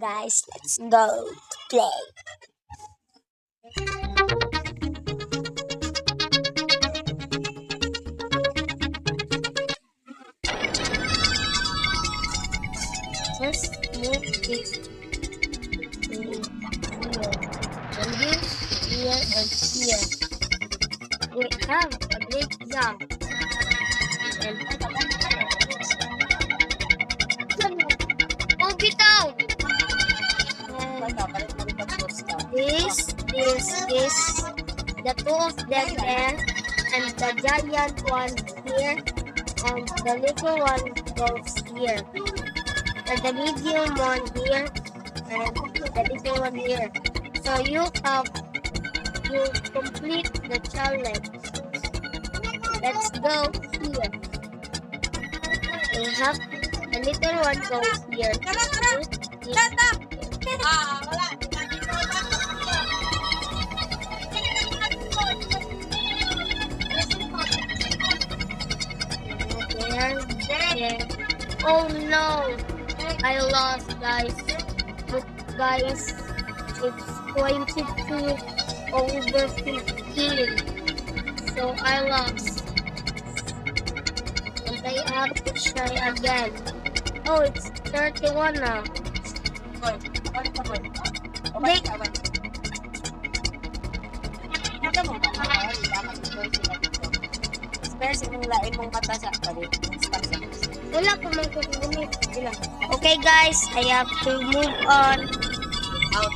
Guys, let's go to play. First move is here, and this here and here. We have a great jump. And move it out. This, the two of them there, and the giant one here, and the little one goes here, and the medium one here, and the little one here. So you complete the challenge. Let's go here. We have the little one goes here. There. Oh no! I lost, guys. Look, guys, it's 22/15. So I lost. And I have to try again. Oh, it's 31 now. Wait. Wala pa man ko. Okay guys, I have to move on. Out.